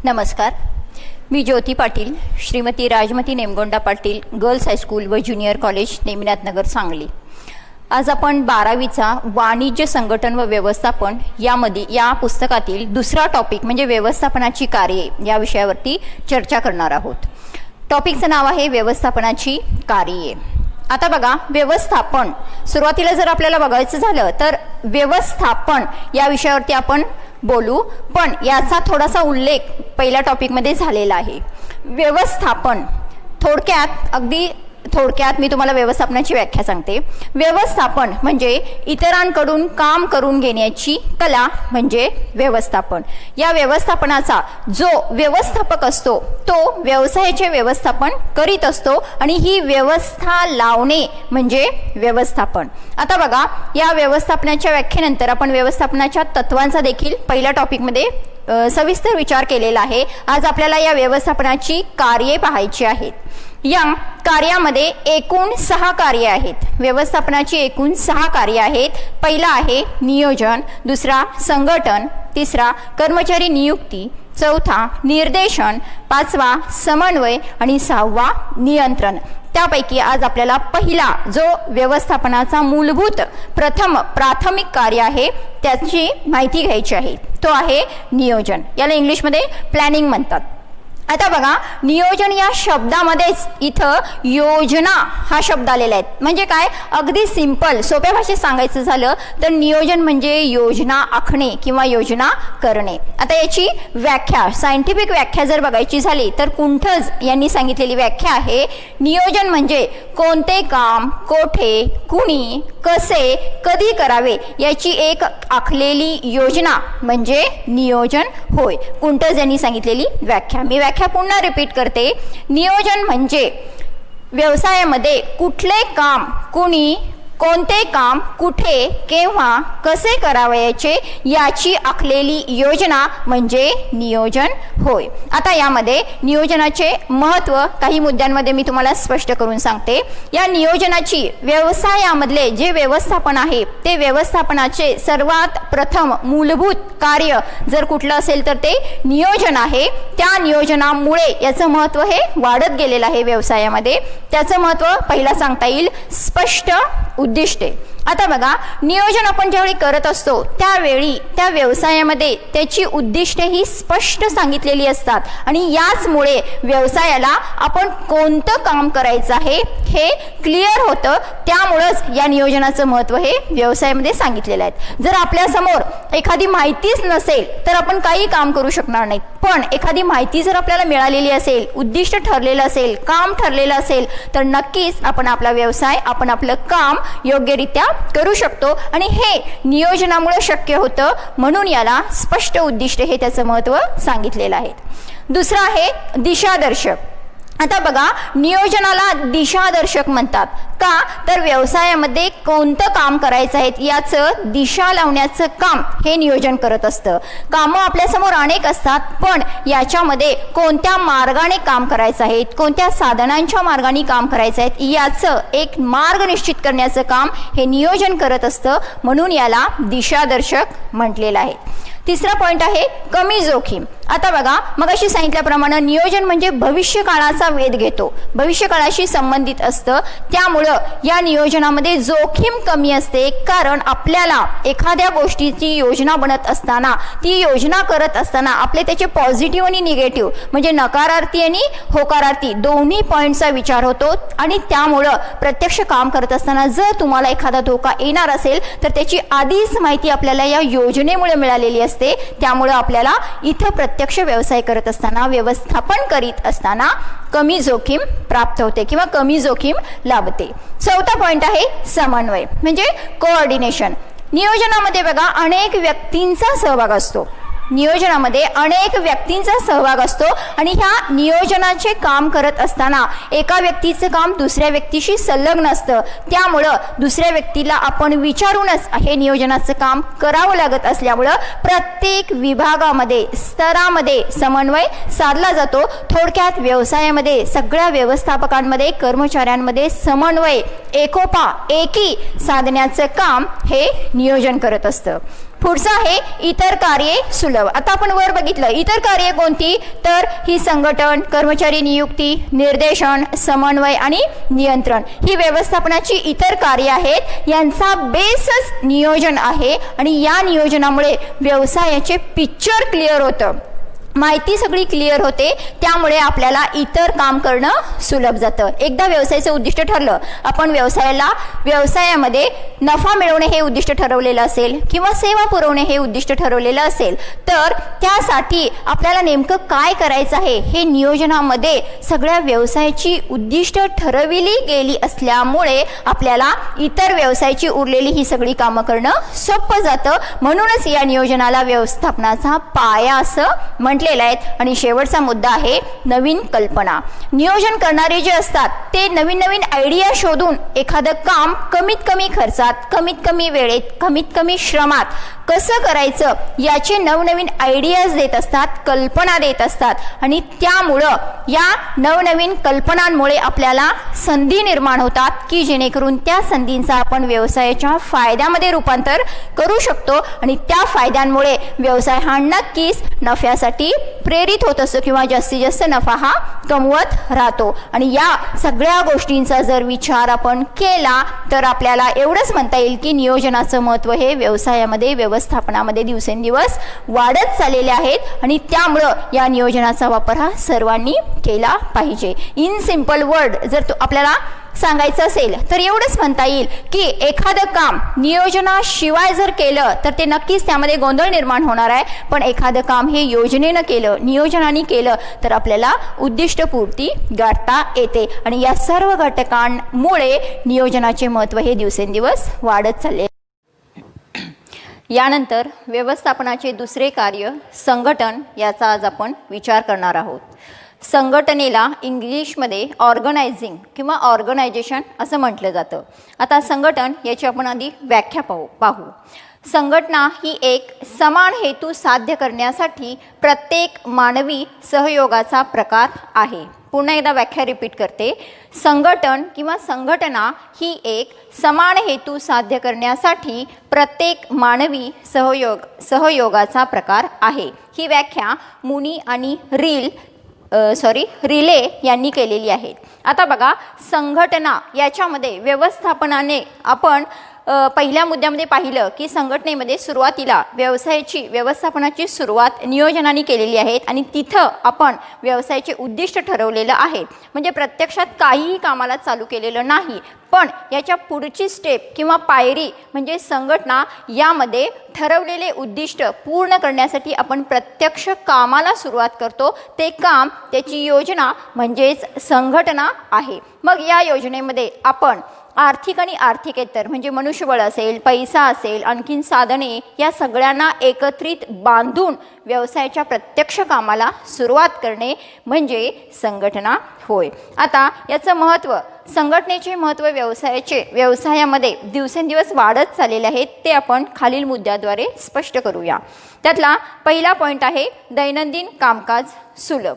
नमस्कार, मी Jyoti Patil, Shrimati Rajmati नेमगोंडा Patil girls high school व junior college Neminath नगर सांगली। आज आपण 12वीचा वाणिज्य संघटन व व्यवस्थापन या पुस्तकातील दुसरा टॉपिक म्हणजे व्यवस्थापनाची कार्ये या विषयावरती चर्चा करणार आहोत। टॉपिकचं नाव आहे व्यवस्थापनाची कार्ये। आता बघा, व्यवस्थापन सुरुवातीला जर आपल्याला बघायचं झालं तर व्यवस्थापन या विषयावरती आपण बोलू, पण याचा थोडासा उल्लेख पहिल्या टॉपिकमध्ये झालेला आहे। व्यवस्थापन अगदी थोडक्यात मी तुम्हाला व्यवस्थापनाची व्याख्या सांगते। व्यवस्थापन म्हणजे इतरांकडून काम करून घेण्याची कला म्हणजे व्यवस्थापन। या व्यवस्थापनाचा जो व्यवस्थापक असतो तो व्यवसायाचे व्यवस्थापन करीत असतो आणि ही व्यवस्था लावणे म्हणजे व्यवस्थापन। आता बघा, या व्यवस्थापनाच्या व्याख्येनंतर आपण व्यवस्थापनाच्या तत्वांचा देखील पहिल्या टॉपिकमध्ये सविस्तर विचार केलेला आहे। आज आपल्याला या व्यवस्थापनाची कार्ये पाहायची आहेत। या कार्यामध्ये एकूण 6 कार्ये आहेत। व्यवस्थापनाची एकूण 6 कार्ये आहेत। पहिला आहे नियोजन, दुसरा संघटन, तिसरा कर्मचारी नियुक्ती, चौथा निर्देशन, पाचवा समन्वय आणि 6वा नियंत्रण। त्यापैकी आज आपल्याला पहिला जो व्यवस्थापनाचा मूलभूत प्राथमिक कार्य आहे त्याची माहिती घ्यायची आहे, तो आहे नियोजन। याला इंग्लिशमध्ये प्लॅनिंग म्हणतात। आता बघा, नियोजन या शब्दामध्येच इथं योजना हा शब्द आलेला आहे। म्हणजे काय, अगदी सिंपल सोप्या भाषेत सांगायचं झालं तर नियोजन म्हणजे योजना आखणे किंवा योजना करणे। आता याची व्याख्या, सायंटिफिक व्याख्या जर बघायची झाली तर कुंठज यांनी सांगितलेली व्याख्या आहे, नियोजन म्हणजे कोणते काम कोठे कुणी कसे कधी करावे याची एक आखलेली योजना म्हणजे नियोजन होय। कुंठज यांनी सांगितलेली व्याख्या। मी व्याख्या पुन्हा रिपीट करते। नियोजन म्हणजे व्यवसायामध्ये कुठले काम कुणी कोणते काम कुठे केव्हा कसे करावयाचे याची आखलेली योजना म्हणजे नियोजन होय। आता यामध्ये नियोजनाचे महत्त्व काही मुद्द्यांमध्ये मी तुम्हाला स्पष्ट करून सांगते। या नियोजनाची व्यवसायामधले जे व्यवस्थापन आहे ते व्यवस्थापनाचे सर्वात प्रथम मूलभूत कार्य जर कुठलं असेल तर ते नियोजन आहे। त्या नियोजनामुळे याचं महत्त्व हे वाढत गेलेलं आहे व्यवसायामध्ये। त्याचं महत्त्व पहिला सांगता येईल स्पष्ट उद्दिष्टे। आता बघा, नियोजन आपण ज्यावेळी करत असतो त्यावेळी त्या व्यवसायामध्ये त्याची उद्दिष्टे ही स्पष्ट सांगितलेली असतात आणि याचमुळे व्यवसायाला आपण कोणतं काम करायचं आहे हे क्लिअर होतं। त्यामुळेच या नियोजनाचं महत्त्व हे व्यवसायामध्ये सांगितलेलं आहे। जर आपल्या समोर एखादी माहितीच नसेल तर आपण काही काम करू शकणार नाही, पण एखादी माहिती जर आपल्याला मिळालेली असेल, उद्दिष्ट ठरलेलं असेल, काम ठरलेलं असेल तर नक्कीच आपण आपला व्यवसाय, आपण आपलं काम योग्यरित्या करू शकतो आणि हे नियोजनामुळे शक्य होतं। म्हणून याला स्पष्ट उद्दिष्ट हे त्याचं महत्त्व सांगितलेलं आहे। दुसरं आहे दिशादर्शक। आता बघा, नियोजनाला दिशादर्शक म्हणतात का, तर व्यवसायामध्ये कोणतं काम करायचं आहे याचं दिशा लावण्याचं काम हे नियोजन करत असतं। कामं आपल्यासमोर अनेक असतात, पण याच्यामध्ये कोणत्या मार्गाने काम करायचं आहे, कोणत्या साधनांच्या मार्गाने काम करायचं आहे याचं एक मार्ग निश्चित करण्याचं काम हे नियोजन करत असतं। म्हणून याला दिशादर्शक म्हटलेलं आहे। तिसरा पॉइंट आहे कमी जोखीम। आता बघा, मगाशी सांगितल्याप्रमाणे नियोजन म्हणजे भविष्य काळाचा वेध घेतो, भविष्य काळाशी संबंधित असतं। त्यामुळं या नियोजनामध्ये जोखीम कमी असते, कारण आपल्याला एखाद्या गोष्टीची योजना बनत असताना, ती योजना करत असताना आपले त्याचे पॉझिटिव्ह आणि निगेटिव्ह म्हणजे नकारार्थी आणि होकारार्थी दोन्ही पॉईंटचा विचार होतो आणि त्यामुळं प्रत्यक्ष काम करत असताना जर तुम्हाला एखादा धोका येणार असेल तर त्याची आधीच माहिती आपल्याला या योजनेमुळे मिळालेली असते। त्यामुळे आपल्याला इथं प्रत्यक्ष व्यवसाय करत असताना, व्यवस्थापन करीत असताना कमी जोखीम प्राप्त होते किंवा कमी जोखीम लाभते। चौथा पॉइंट आहे समन्वय म्हणजे कोऑर्डिनेशन। नियोजनामध्ये बघा अनेक व्यक्तींचा सहभाग असतो। नियोजनामध्ये अनेक व्यक्तींचा सहभाग असतो आणि ह्या नियोजनाचे काम करत असताना एका व्यक्तीचं काम दुसऱ्या व्यक्तीशी संलग्न असतं, त्यामुळं दुसऱ्या व्यक्तीला आपण विचारूनच हे नियोजनाचं काम करावं लागत असल्यामुळं प्रत्येक विभागामध्ये स्तरामध्ये समन्वय साधला जातो. थोडक्यात व्यवसायामध्ये सगळ्या व्यवस्थापकांमध्ये कर्मचाऱ्यांमध्ये समन्वय एकोपा एकी साधण्याचं काम हे नियोजन करत असतं. पुढचं आहे इतर कार्ये सुलभ. आता आपण वर बघितलं इतर कार्ये कोणती, तर ही संघटन, कर्मचारी नियुक्ती, निर्देशन, समन्वय आणि नियंत्रण ही व्यवस्थापनाची इतर कार्ये आहेत. यांचा बेसच नियोजन आहे आणि या नियोजनामुळे व्यवसायाचे पिक्चर क्लिअर होतं, माहिती सगळी क्लिअर होते, त्यामुळे आपल्याला इतर काम करणं सुलभ जातं. एकदा व्यवसायाचं उद्दिष्ट ठरलं, आपण व्यवसायामध्ये नफा मिळवणे हे उद्दिष्ट ठरवलेलं असेल किंवा सेवा पुरवणे हे उद्दिष्ट ठरवलेलं असेल, तर त्यासाठी आपल्याला नेमकं काय करायचं आहे हे नियोजनामध्ये सगळ्या व्यवसायाची उद्दिष्ट ठरविली गेली असल्यामुळे आपल्याला इतर व्यवसायाची उरलेली ही सगळी कामं करणं सोपं जातं. म्हणूनच या नियोजनाला व्यवस्थापनाचा पाया असं म्हटलेलं आहे. आणि शेवटचा मुद्दा आहे नवीन कल्पना. नियोजन करणारे जे असतात ते नवीन नवीन आयडिया शोधून एखादं काम कमीत कमी खर्चात, कमीत कमी वेळेत, कमीत कमी श्रमात कसं करायचं याचे नवनवीन आयडियाज देत असतात, कल्पना देत असतात आणि त्यामुळं या नवनवीन कल्पनांमुळे आपल्याला संधी निर्माण होतात की जेणेकरून त्या संधींचा आपण व्यवसायाच्या फायद्यामध्ये रूपांतर करू शकतो आणि त्या फायद्यांमुळे व्यवसाय हा नक्कीच नफ्यासाठी प्रेरित होत असतो किंवा जास्तीत जास्त नफा हा कमवत राहतो. आणि या सगळ्या गोष्टींचा जर विचार आपण केला तर आपल्याला एवढंच म्हणता येईल की नियोजनाचं महत्त्व हे व्यवसायामध्ये व्यवस्थापनामध्ये दिवसेंदिवस वाढत चाललेले आहेत आणि त्यामुळं या नियोजनाचा वापर हा सर्वांनी केला पाहिजे. इन सिंपल वर्ड जर आपल्याला सांगायचं असेल तर एवढंच म्हणता येईल की एखादं काम नियोजनाशिवाय जर केलं तर ते नक्कीच त्यामध्ये गोंधळ निर्माण होणार आहे, पण एखादं काम हे योजनेनं केलं, नियोजनाने केलं तर आपल्याला उद्दिष्टपूर्ती गाठता येते आणि या सर्व घटकांमुळे नियोजनाचे महत्त्व हे दिवसेंदिवस वाढत चालले. यानंतर व्यवस्थापनाचे दुसरे कार्य संघटन याचा आज आपण विचार करणार आहोत. संघटनेला इंग्लिशमध्ये ऑर्गनायझिंग किंवा ऑर्गनायझेशन असं म्हटलं जातं. आता संघटन याची आपण आधी व्याख्या पाहू. संघटना ही एक समान हेतू साध्य करण्यासाठी प्रत्येक मानवी सहयोगाचा प्रकार आहे. पुन्हा एकदा व्याख्या रिपीट करते. संघटन किंवा संघटना ही एक समान हेतू साध्य करण्यासाठी प्रत्येक मानवी सहयोगाचा प्रकार आहे. ही व्याख्या मुनी आणि रिले यांनी केलेली आहे. आता बघा, संघटना याच्यामध्ये व्यवस्थापनाने आपण पहिल्या मुद्द्यामध्ये पाहिलं की संघटनेमध्ये सुरुवातीला व्यवस्थापनाची सुरुवात नियोजनाने केलेली आहे आणि तिथं आपण व्यवसायाचे उद्दिष्ट ठरवलेलं आहे. म्हणजे प्रत्यक्षात काहीही कामाला चालू केलेलं नाही, पण याच्या पुढची स्टेप किंवा पायरी म्हणजे संघटना यामध्ये ठरवलेले उद्दिष्ट पूर्ण करण्यासाठी आपण प्रत्यक्ष कामाला सुरुवात करतो. ते काम, त्याची योजना म्हणजेच संघटना आहे. मग या योजनेमध्ये आपण आर्थिक आणि आर्थिकेतर म्हणजे मनुष्यबळ असेल, पैसा असेल, आणखीन साधने या सगळ्यांना एकत्रित बांधून व्यवसायाच्या प्रत्यक्ष कामाला सुरुवात करणे म्हणजे संघटना होय. आता याचं महत्त्व, संघटनेचे महत्त्व व्यवसायामध्ये दिवसेंदिवस वाढत चाललेले आहेत ते आपण खालील मुद्द्याद्वारे स्पष्ट करूया. त्यातला पहिला पॉईंट आहे दैनंदिन कामकाज सुलभ.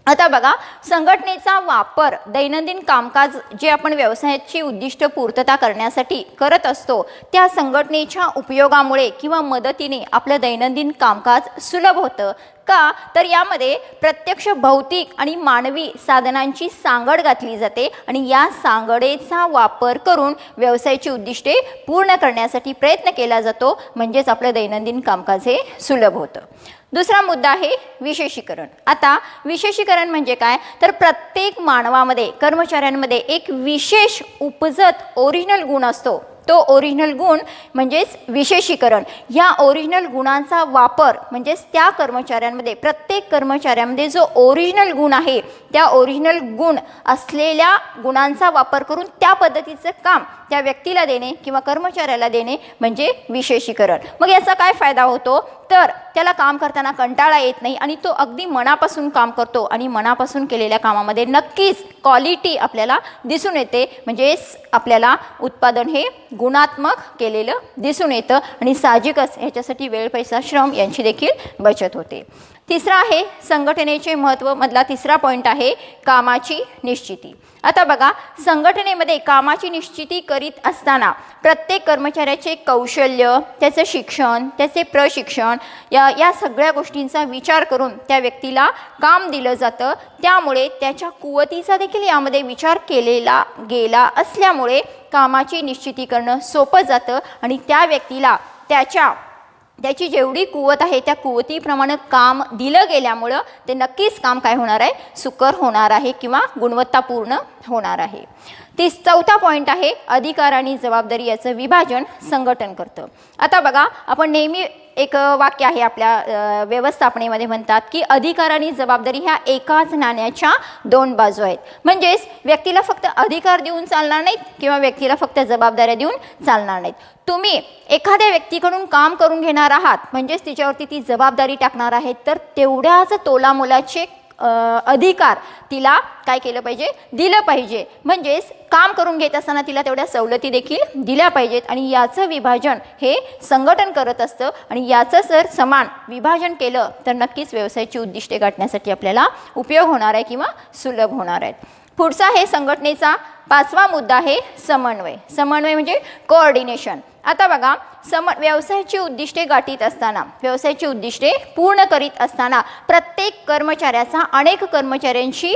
आता बघा, संघटनेचा वापर दैनंदिन कामकाज जे आपण व्यवसायाची उद्दिष्ट पूर्तता करण्यासाठी करत असतो त्या संघटनेच्या उपयोगामुळे किंवा मदतीने आपलं दैनंदिन कामकाज सुलभ होतं. का तर यामध्ये प्रत्यक्ष भौतिक आणि मानवी साधनांची सांगड घातली जाते आणि या सांगडेचा वापर करून व्यवसायाची उद्दिष्टे पूर्ण करण्यासाठी प्रयत्न केला जातो, म्हणजेच आपलं दैनंदिन कामकाज हे सुलभ होतं. दुसरा मुद्दा आहे विशेषीकरण. आता विशेषीकरण म्हणजे काय, तर प्रत्येक मानवामध्ये, कर्मचाऱ्यांमध्ये एक विशेष उपजत ओरिजिनल गुण असतो. तो ओरिजिनल गुण म्हणजेच विशेषीकरण. या ओरिजिनल गुणांचा वापर म्हणजेच त्या कर्मचाऱ्यांमध्ये, प्रत्येक कर्मचाऱ्यांमध्ये जो ओरिजिनल गुण आहे त्या ओरिजिनल गुण असलेल्या गुणांचा वापर करून त्या पद्धतीचं काम त्या व्यक्तीला देणे किंवा कर्मचाऱ्याला देणे म्हणजे विशेषीकरण. मग याचा काय फायदा होतो, तर त्याला काम करताना कंटाळा येत नाही आणि तो अगदी मनापासून काम करतो आणि मनापासून केलेल्या कामामध्ये नक्कीच क्वालिटी आपल्याला दिसून येते, म्हणजेच आपल्याला उत्पादन हे गुणात्मक केलेलं दिसून येतं आणि साहजिकच ह्याच्यासाठी वेळ, पैसा, श्रम यांची देखील बचत होते. तिसरा आहे संघटनेचे महत्त्व मधला तिसरा पॉईंट आहे कामाची निश्चिती. आता बघा, संघटनेमध्ये कामाची निश्चिती करीत असताना प्रत्येक कर्मचाऱ्याचे कौशल्य, त्याचं शिक्षण, त्याचे प्रशिक्षण या सगळ्या गोष्टींचा विचार करून त्या व्यक्तीला काम दिलं जातं. त्यामुळे त्याच्या कुवतीचा देखील यामध्ये विचार केलेला गेला असल्यामुळे कामाची निश्चिती करणं सोपं जातं आणि त्या व्यक्तीला त्याची जेवढी कुवत आहे त्या कुवतीप्रमाणे काम दिलं गेल्यामुळं ते नक्कीच काम काय होणार आहे, सुकर होणार आहे किंवा गुणवत्तापूर्ण होणार आहे. चौथा पॉईंट आहे अधिकार आणि जबाबदारी याचं विभाजन संघटन करतं. आता बघा, आपण नेहमी एक वाक्य आहे आपल्या व्यवस्थापनेमध्ये म्हणतात की अधिकार आणि जबाबदारी ह्या एकाच नाण्याच्या दोन बाजू आहेत. म्हणजेच व्यक्तीला फक्त अधिकार देऊन चालणार नाहीत किंवा व्यक्तीला फक्त जबाबदाऱ्या देऊन चालणार नाहीत. तुम्ही एखाद्या व्यक्तीकडून काम करून घेणार आहात म्हणजेच तिच्यावरती ती जबाबदारी टाकणार आहेत, तर तेवढ्याच तोलामोलाचे अधिकार तिला काय केलं पाहिजे, दिलं पाहिजे. म्हणजेच काम करून घेत असताना तिला तेवढ्या सवलती देखील दिल्या पाहिजेत आणि याचं विभाजन हे संघटन करत असतं आणि याचं जर समान विभाजन केलं तर नक्कीच व्यवसायाची उद्दिष्टे गाठण्यासाठी आपल्याला उपयोग होणार आहे किंवा सुलभ होणार आहेत. पुढचा आहे संघटनेचा पाचवा मुद्दा आहे समन्वय. समन्वय म्हणजे कोऑर्डिनेशन. आता बघा, व्यवसायाची उद्दिष्टे गाठीत असताना, व्यवसायाची उद्दिष्टे पूर्ण करीत असताना प्रत्येक कर्मचाऱ्याचा अनेक कर्मचाऱ्यांशी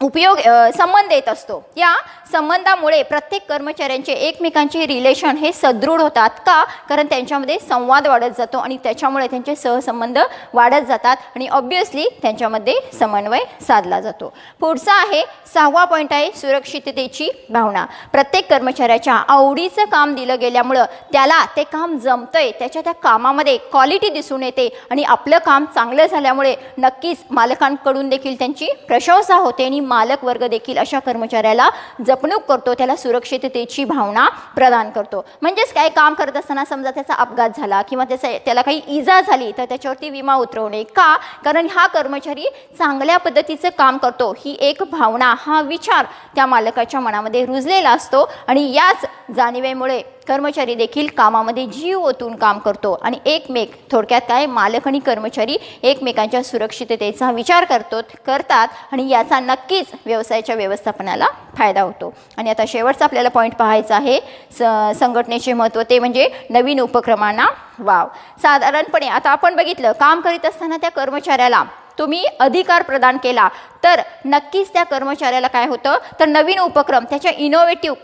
संबंध येत असतो. या संबंधामुळे प्रत्येक कर्मचाऱ्यांचे एकमेकांचे रिलेशन हे सदृढ होतात. का? कारण त्यांच्यामध्ये संवाद वाढत जातो आणि त्याच्यामुळे त्यांचे सहसंबंध वाढत जातात आणि ऑब्वियसली त्यांच्यामध्ये समन्वय साधला जातो. पुढचा आहे सहावा पॉईंट आहे सुरक्षिततेची भावना. प्रत्येक कर्मचाऱ्याच्या आवडीचं काम दिलं गेल्यामुळं त्याला ते काम जमतंय, त्याच्या त्या कामामध्ये क्वालिटी दिसून येते आणि आपलं काम चांगलं झाल्यामुळे नक्कीच मालकांकडून देखील त्यांची प्रशंसा होते आणि मालक वर्ग देखील अशा कर्मचाऱ्याला जपणूक करतो, त्याला सुरक्षिततेची भावना प्रदान करतो. म्हणजेच काय, काम करत असताना समजा त्याचा अपघात झाला किंवा त्याला काही इजा झाली तर त्याच्यावरती विमा उतरवणे. का? कारण हा कर्मचारी चांगल्या पद्धतीचं काम करतो, ही एक भावना, हा विचार त्या मालकाच्या मनामध्ये रुजलेला असतो आणि याच जाणीवेमुळे कर्मचारी देखील कामामध्ये जीव ओतून काम करतो आणि थोडक्यात काय, मालक आणि कर्मचारी एकमेकांच्या सुरक्षिततेचा विचार करतात आणि याचा नक्कीच व्यवसायाच्या व्यवस्थापनाला फायदा होतो. आणि आता शेवटचा आपल्याला पॉईंट पाहायचा आहे संघटनेचे महत्त्व, ते म्हणजे नवीन उपक्रमांना वाव. साधारणपणे आता आपण बघितलं, काम करीत असताना त्या कर्मचाऱ्याला तुम्ही अधिकार प्रदान केला तर नक्कीच त्या कर्मचाऱ्याला काय होतं, तर नवीन उपक्रम, त्याच्या इनोव्हेटिव्ह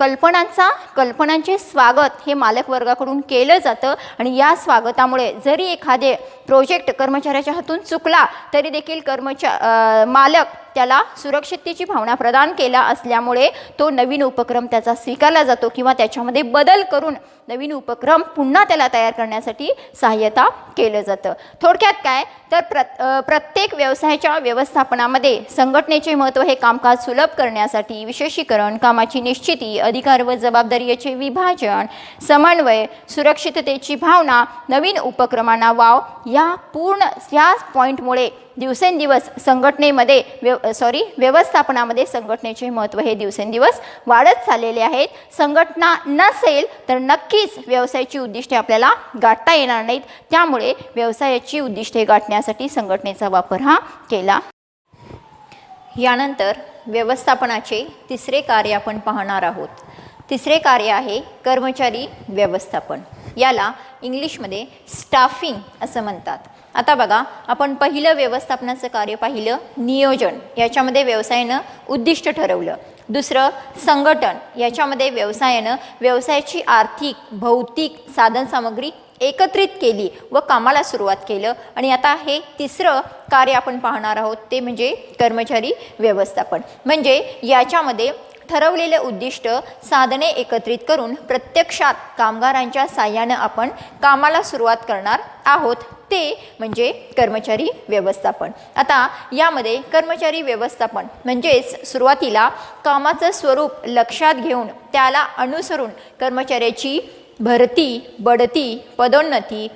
कल्पनांचे स्वागत हे मालक वर्गाकडून केलं जातं आणि या स्वागतामुळे जरी एखादे प्रोजेक्ट कर्मचाऱ्याच्या हातून चुकला तरी देखील मालक त्याला सुरक्षिततेची भावना प्रदान केला असल्यामुळे तो नवीन उपक्रम त्याचा स्वीकारला जातो किंवा त्याच्यामध्ये बदल करून नवीन उपक्रम पुन्हा त्याला तयार करण्यासाठी सहाय्यता केलं जातं. थोडक्यात काय, तर प्रत्येक व्यवसायाच्या व्यवस्थापनामध्ये संघटनेचे महत्त्व हे कामकाज सुलभ करण्यासाठी विशेषीकरण, कामाची निश्चिती, अधिकार व जबाबदारी याचे विभाजन, समन्वय, सुरक्षिततेची भावना, नवीन उपक्रमांना वाव या पॉईंटमुळे दिवसेंदिवस व्यवस्थापनामध्ये संघटनेचे महत्त्व हे दिवसेंदिवस वाढत चाललेले आहेत. संघटना नसेल तर नक्कीच व्यवसायाची उद्दिष्टे आपल्याला गाठता येणार नाहीत. त्यामुळे व्यवसायाची उद्दिष्टे गाठण्यासाठी संघटनेचा वापर हा केला. यानंतर व्यवस्थापनाचे तिसरे कार्य आपण पाहणार आहोत. तिसरे कार्य आहे कर्मचारी व्यवस्थापन. याला इंग्लिशमध्ये स्टाफिंग असं म्हणतात. आता बघा, आपण पहिलं व्यवस्थापनाचं कार्य पाहिलं नियोजन, याच्यामध्ये व्यवसायानं उद्दिष्ट ठरवलं. दुसरं संघटन, याच्यामध्ये व्यवसायाची आर्थिक भौतिक साधनसामग्री एकत्रित केली व कामाला सुरुवात केलं. आणि आता हे तिसरं कार्य आपण पाहणार आहोत ते म्हणजे कर्मचारी व्यवस्थापन. म्हणजे याच्यामध्ये ठरवलेले उद्दिष्ट साधने एकत्रित करून प्रत्यक्षात कामगारांच्या साहाय्यानं आपण कामाला सुरुवात करणार आहोत, ते म्हणजे कर्मचारी व्यवस्थापन. आता यामध्ये कर्मचारी व्यवस्थापन म्हणजेच सुरुवातीला कामाचं स्वरूप लक्षात घेऊन त्याला अनुसरून कर्मचाऱ्याची भरती, बढती, पदोन्नती,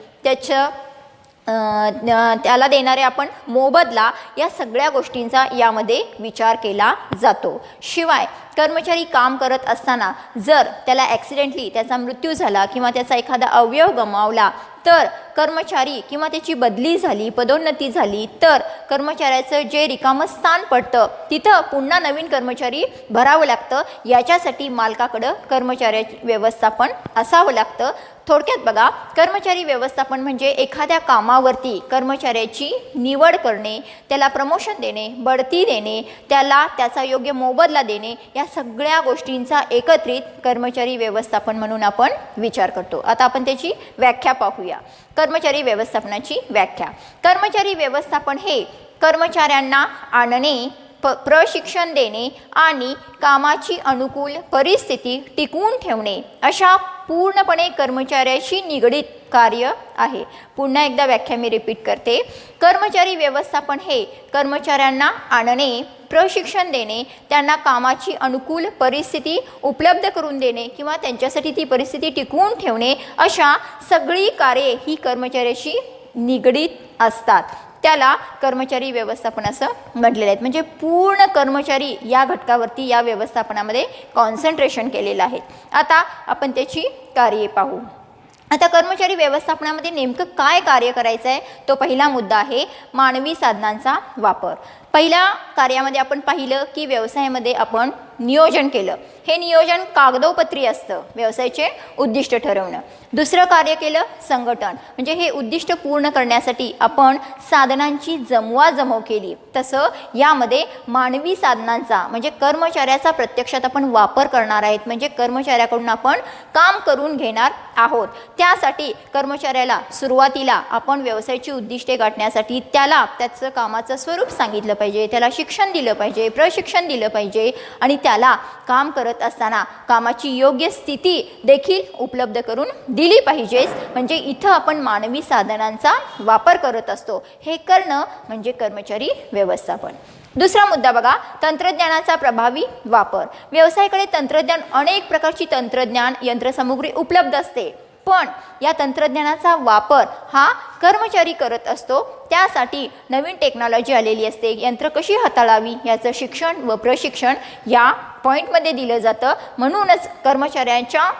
त्याला देणारे आपण मोबदला, या सगळ्या गोष्टींचा यामध्ये विचार केला जातो. शिवाय कर्मचारी काम करत असताना जर त्याला ॲक्सिडेंटली त्याचा मृत्यू झाला किंवा त्याचा एखादा अवयव गमावला तर कर्मचारी किंवा त्याची बदली झाली, पदोन्नती झाली तर कर्मचाऱ्याचं जे रिकामं स्थान पडतं तिथं पुन्हा नवीन कर्मचारी भरावं लागतं. याच्यासाठी मालकाकडं कर्मचारी व्यवस्थापन असावं लागतं. थोडक्यात बघा, कर्मचारी व्यवस्थापन म्हणजे एखाद्या कामावरती कर्मचाऱ्याची निवड करणे, त्याला प्रमोशन देणे, बढती देणे, त्याला त्याचा योग्य मोबदला देणे, या सगळ्या गोष्टींचा एकत्रित कर्मचारी व्यवस्थापन म्हणून आपण विचार करतो. आता आपण त्याची व्याख्या पाहूया. कर्मचारी व्यवस्थापनाची व्याख्या. कर्मचारी व्यवस्थापन हे कर्मचाऱ्यांना आणणे, प्रशिक्षण देणे आणि कामाची अनुकूल परिस्थिती टिकवून ठेवणे अशा पूर्णपणे कर्मचाऱ्याशी निगडीत कार्य आहे. पुन्हा एकदा व्याख्या मी रिपीट करते. कर्मचारी व्यवस्थापन हे कर्मचाऱ्यांना आणणे, प्रशिक्षण देणे, त्यांना कामाची अनुकूल परिस्थिती उपलब्ध करून देणे किंवा त्यांच्यासाठी ती परिस्थिती टिकवून ठेवणे अशा सगळी कार्ये ही कर्मचाऱ्याशी निगडीत असतात. त्याला कर्मचारी व्यवस्थापन असं म्हटलेलं आहे. म्हणजे पूर्ण कर्मचारी या घटकावरती या व्यवस्थापनामध्ये कॉन्सन्ट्रेशन केलेलं आहे. आता आपण त्याची कार्ये पाहू. आता कर्मचारी व्यवस्थापनामध्ये नेमकं काय कार्य करायचं आहे तो पहिला मुद्दा आहे मानवी साधनांचा वापर. पहिल्या कार्यामध्ये आपण पाहिलं की व्यवसायामध्ये आपण नियोजन केलं. हे नियोजन कागदोपत्री असतं, व्यवसायाचे उद्दिष्ट ठरवणं. दुसरं कार्य केलं संघटन, म्हणजे हे उद्दिष्ट पूर्ण करण्यासाठी आपण साधनांची जमवाजमव केली. तसं यामध्ये मानवी साधनांचा म्हणजे कर्मचाऱ्याचा प्रत्यक्षात आपण वापर करणार आहेत, म्हणजे कर्मचाऱ्याकडून आपण काम करून घेणार आहोत. त्यासाठी कर्मचाऱ्याला सुरुवातीला आपण व्यवसायाची उद्दिष्टे गाठण्यासाठी त्याला त्याचं कामाचं स्वरूप सांगितलं पाहिजे, त्याला शिक्षण दिलं पाहिजे, प्रशिक्षण दिलं पाहिजे आणि त्याला काम करत असताना कामाची योग्य स्थिती देखील उपलब्ध करून दिली पाहिजेच. म्हणजे इथं आपण मानवी साधनांचा वापर करत असतो. हे करणं म्हणजे कर्मचारी व्यवस्थापन. दुसरा मुद्दा बघा, तंत्रज्ञानाचा प्रभावी वापर. व्यवसायाकडे तंत्रज्ञान, अनेक प्रकारची तंत्रज्ञान यंत्रसामुग्री उपलब्ध असते, पण या तंत्रज्ञानाचा वापर हा कर्मचारी करत असतो. त्यासाठी नवीन टेक्नॉलॉजी आलेली असते, यंत्र कशी हाताळावी याचं शिक्षण व प्रशिक्षण या पॉईंटमध्ये दिलं जातं. म्हणूनच कर्मचाऱ्यांच्या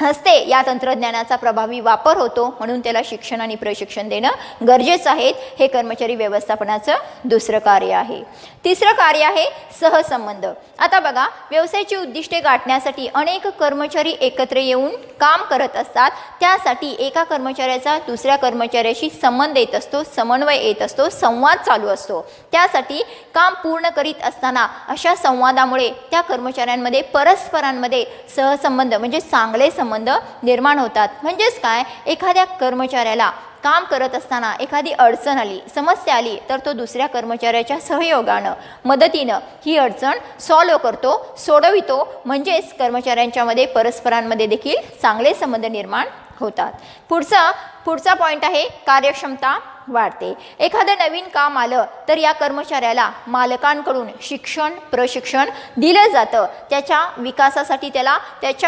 हस्ते या तंत्रज्ञानाचा प्रभावी वापर होतो, म्हणून त्याला शिक्षण आणि प्रशिक्षण देणं गरजेचं आहे. हे कर्मचारी व्यवस्थापनाचं दुसरं कार्य आहे. तिसरं कार्य आहे सहसंबंध. आता बघा, व्यवसायाची उद्दिष्टे गाठण्यासाठी अनेक कर्मचारी एकत्र येऊन काम करत असतात. त्यासाठी एका कर्मचाऱ्याचा दुसऱ्या कर्मचाऱ्याशी संबंध येत असतो, समन्वय येत असतो, संवाद चालू असतो. त्यासाठी काम पूर्ण करीत असताना अशा संवादामुळे त्या कर्मचाऱ्यांमध्ये परस्परांमध्ये सहसंबंध म्हणजे चांगले संबंध निर्माण होतात. म्हणजेच काय, एखाद्या कर्मचाऱ्याला काम करत असताना एखादी अडचण आली, समस्या आली तर तो दुसऱ्या कर्मचाऱ्याच्या सहयोगानं, मदतीनं ही अडचण सॉल्व्ह करतो, सोडवितो. म्हणजेच कर्मचाऱ्यांच्यामध्ये परस्परांमध्ये देखील चांगले संबंध निर्माण होतात. पुढचा पॉईंट आहे कार्यक्षमता वाढते. एखादं नवीन काम आलं तर या कर्मचाऱ्याला मालकांकडून शिक्षण प्रशिक्षण दिलं जातं. त्याच्या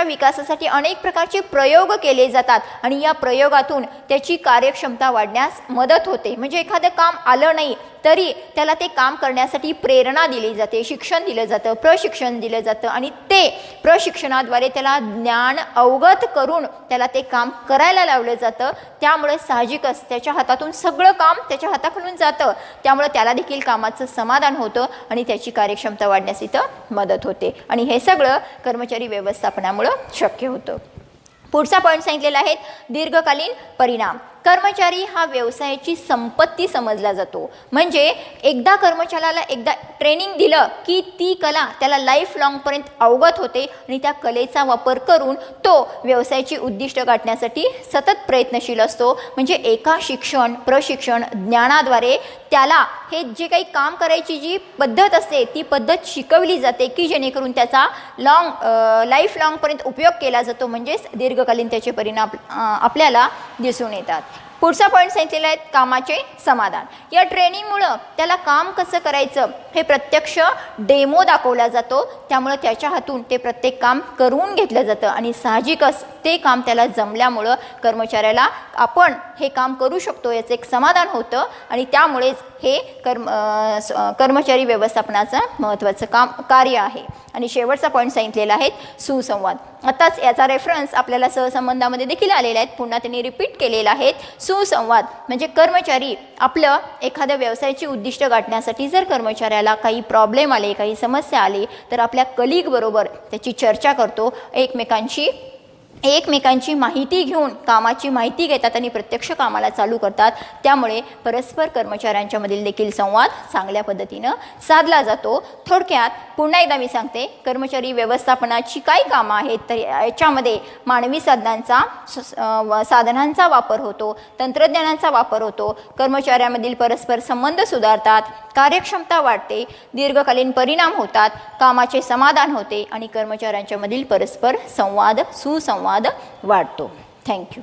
विकासासाठी अनेक प्रकारचे प्रयोग केले जातात आणि या प्रयोगातून त्याची कार्यक्षमता वाढण्यास मदत होते. म्हणजे एखादं काम आलं नाही तरी त्याला ते काम करण्यासाठी प्रेरणा दिली जाते, शिक्षण दिलं जातं, प्रशिक्षण दिलं जातं आणि ते प्रशिक्षणाद्वारे त्याला ज्ञान अवगत करून त्याला ते काम करायला लावलं जातं. त्यामुळे साहजिकच त्याच्या हातातून सगळं काम त्याच्या हाताखालून जातं. त्यामुळे त्याला देखील कामाचं समाधान होतं आणि त्याची कार्यक्षमता वाढण्यास इथं मदत होते. आणि हे सगळं कर्मचारी व्यवस्थापनामुळं शक्य होतं. पुढचा पॉईंट सांगितलेला आहे दीर्घकालीन परिणाम. कर्मचारी हा व्यवसायाची संपत्ती समजला जातो. म्हणजे एकदा कर्मचाऱ्याला एकदा ट्रेनिंग दिलं की ती कला त्याला लाईफ लॉंगपर्यंत अवगत होते आणि त्या कलेचा वापर करून तो व्यवसायाची उद्दिष्ट गाठण्यासाठी सतत प्रयत्नशील असतो. म्हणजे एका शिक्षण प्रशिक्षण ज्ञानाद्वारे त्याला हे जे काही काम करायची जी पद्धत असते ती पद्धत शिकवली जाते की जेणेकरून त्याचा लाईफ लॉंगपर्यंत उपयोग केला जातो. म्हणजेच दीर्घकालीन त्याचे परिणाम आपल्याला दिसून येतात. पुढचा पॉईंट सांगितलेला आहे कामाचे समाधान. या ट्रेनिंगमुळं त्याला काम कसं करायचं हे प्रत्यक्ष डेमो दाखवला जातो, त्यामुळं त्याच्या हातून ते प्रत्येक काम करून घेतलं जातं आणि साहजिकच ते काम त्याला जमल्यामुळं कर्मचाऱ्याला आपण हे काम करू शकतो याचं एक समाधान होतं आणि त्यामुळेच हे कर्मचारी व्यवस्थापनाचं महत्त्वाचं कार्य आहे. आणि शेवटचा पॉईंट सांगितलेला आहे सुसंवाद. आताच याचा रेफरन्स आपल्याला सहसंबंधामध्ये देखील आलेला आहे, पुन्हा त्यांनी रिपीट केलेला आहे. सुसंवाद म्हणजे कर्मचारी आपलं एखाद्या व्यवसायाची उद्दिष्ट गाठण्यासाठी जर कर्मचाऱ्याला काही प्रॉब्लेम आले, काही समस्या आली तर आपल्या कलिगबरोबर त्याची चर्चा करतो, एकमेकांची माहिती घेऊन कामाची माहिती घेतात आणि प्रत्यक्ष कामाला चालू करतात. त्यामुळे परस्पर कर्मचाऱ्यांच्यामधील देखील संवाद चांगल्या पद्धतीनं साधला जातो. थोडक्यात पुन्हा एकदा मी सांगते, कर्मचारी व्यवस्थापनाची काय कामं आहेत तर याच्यामध्ये मानवी साधनांचा वापर होतो, तंत्रज्ञानाचा वापर होतो, कर्मचाऱ्यांमधील परस्पर संबंध सुधारतात, कार्यक्षमता वाढते, दीर्घकालीन परिणाम होतात, कामाचे समाधान होते आणि कर्मचाऱ्यांच्यामधील परस्पर सुसंवाद वाढतो. थँक्यू.